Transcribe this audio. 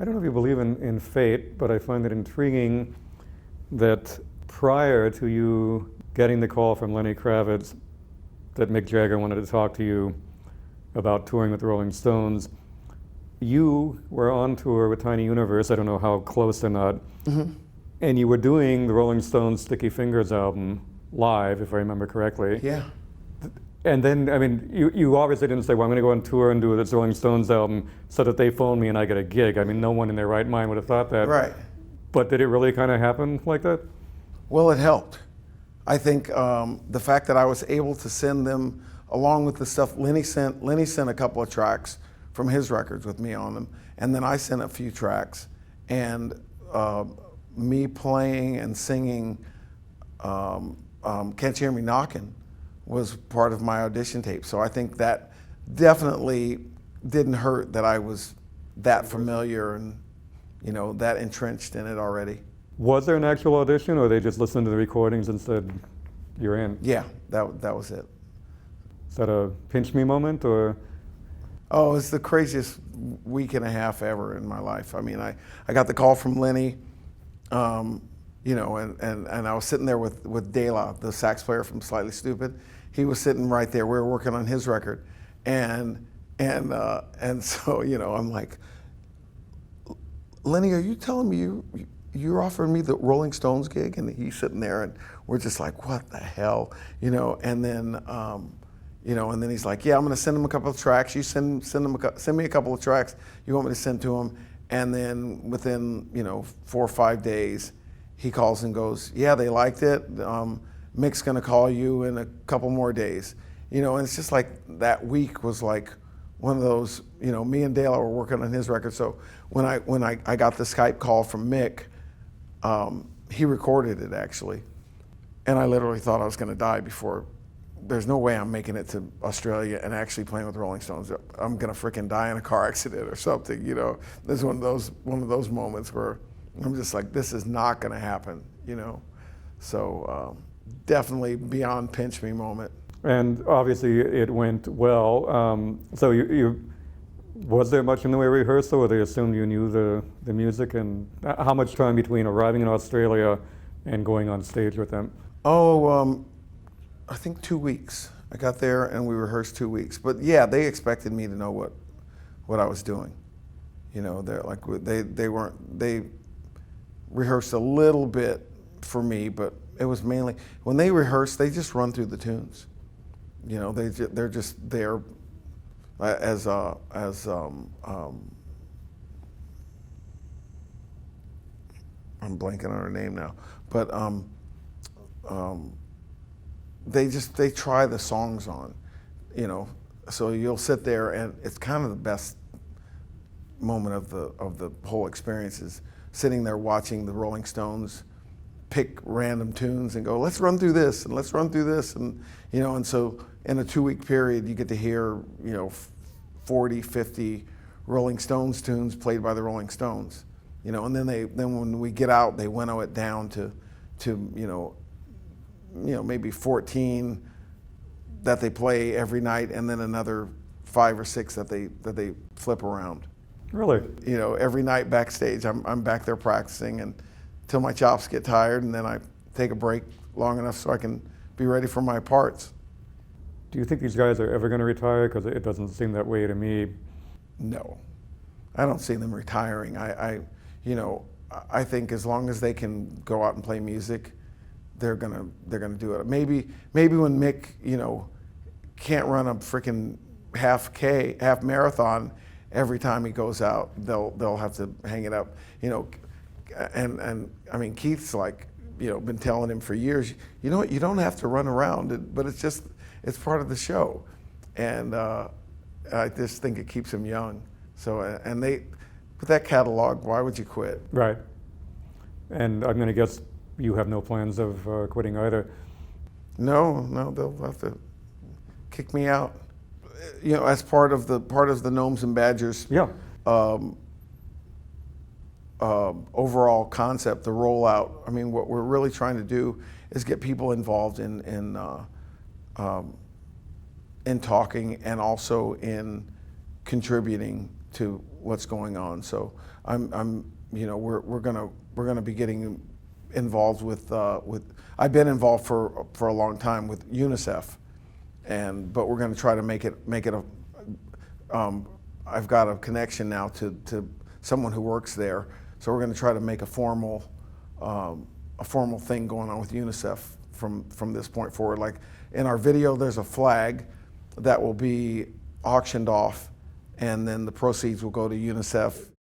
I don't know if you believe in fate, but I find it intriguing that prior to you getting the call from Lenny Kravitz that Mick Jagger wanted to talk to you about touring with the Rolling Stones, you were on tour with Tiny Universe, I don't know how close or not, and you were doing the Rolling Stones Sticky Fingers album live, if I remember correctly. Yeah. And then, I mean, you obviously didn't say, well, I'm going to go on tour and do this Rolling Stones album so that they phone me and I get a gig. I mean, no one in their right mind would have thought that. Right. But did it really kind of happen like that? Well, it helped. I think the fact that I was able to send them, along with the stuff Lenny sent a couple of tracks from his records with me on them, and then I sent a few tracks, and me playing and singing Can't You Hear Me Knockin' was part of my audition tape. So I think that definitely didn't hurt that I was that familiar and, you know, that entrenched in it already. Was there an actual audition, or they just listened to the recordings and said, you're in? Yeah, that was it. Is that a pinch me moment, or? Oh, it's the craziest week and a half ever in my life. I mean, I got the call from Lenny, you know, and I was sitting there with De La, the sax player from Slightly Stoopid. He was sitting right there. We were working on his record, and so, you know, I'm like, Lenny, are you telling me you're offering me the Rolling Stones gig? And he's sitting there, and we're just like, what the hell, you know? And then, you know, and then he's like, yeah, I'm going to send him a couple of tracks. You send me a couple of tracks you want me to send to him. And then within, you know, 4 or 5 days, he calls and goes, yeah, they liked it. Mick's going to call you in a couple more days. You know, and it's just like that week was like one of those, you know, me and Dale were working on his record. So when I got the Skype call from Mick, he recorded it actually. And I literally thought I was going to die before. There's no way I'm making it to Australia and actually playing with the Rolling Stones. I'm going to freaking die in a car accident or something, you know. There's one of those moments where I'm just like, this is not going to happen, you know. So definitely beyond pinch me moment. And obviously it went well. So you was there much in the way of rehearsal, or they assumed you knew the music? And how much time between arriving in Australia and going on stage with them? Oh, I think 2 weeks. I got there and we rehearsed 2 weeks. But yeah, they expected me to know what I was doing. You know, they rehearsed a little bit for me, but it was mainly when they rehearse, they just run through the tunes. You know, they're just there as I'm blanking on her name now, but they try the songs on, you know. So you'll sit there, and it's kind of the best moment of the whole experience is sitting there watching the Rolling Stones pick random tunes and go, let's run through this and let's run through this, and you know. And so in a 2-week period, you get to hear, you know, 40, 50 Rolling Stones tunes played by the Rolling Stones, you know. And then when we get out, they winnow it down to you know, maybe 14 that they play every night, and then another 5 or 6 that they flip around. Really? You know, every night backstage, I'm back there practicing until my chops get tired, and then I take a break long enough so I can be ready for my parts. Do you think these guys are ever going to retire? Because it doesn't seem that way to me. No, I don't see them retiring. You know, I think as long as they can go out and play music, they're gonna do it. Maybe when Mick, you know, can't run a freaking half marathon every time he goes out, they'll have to hang it up, you know. And I mean, Keith's like, you know, been telling him for years, you know what, you don't have to run around, but it's part of the show, and I just think it keeps him young. So and they, with that catalog, why would you quit? Right. And I'm going to guess you have no plans of quitting either. No, they'll have to kick me out. You know, as part of the Gnomes and Badgers. Yeah. Overall concept, the rollout. I mean, what we're really trying to do is get people involved in talking and also in contributing to what's going on. So we're gonna be getting involved with I've been involved for a long time with UNICEF, but we're going to try to make it I've got a connection now to someone who works there, so we're going to try to make a formal thing going on with UNICEF from this point forward. Like in our video, there's a flag that will be auctioned off, and then the proceeds will go to UNICEF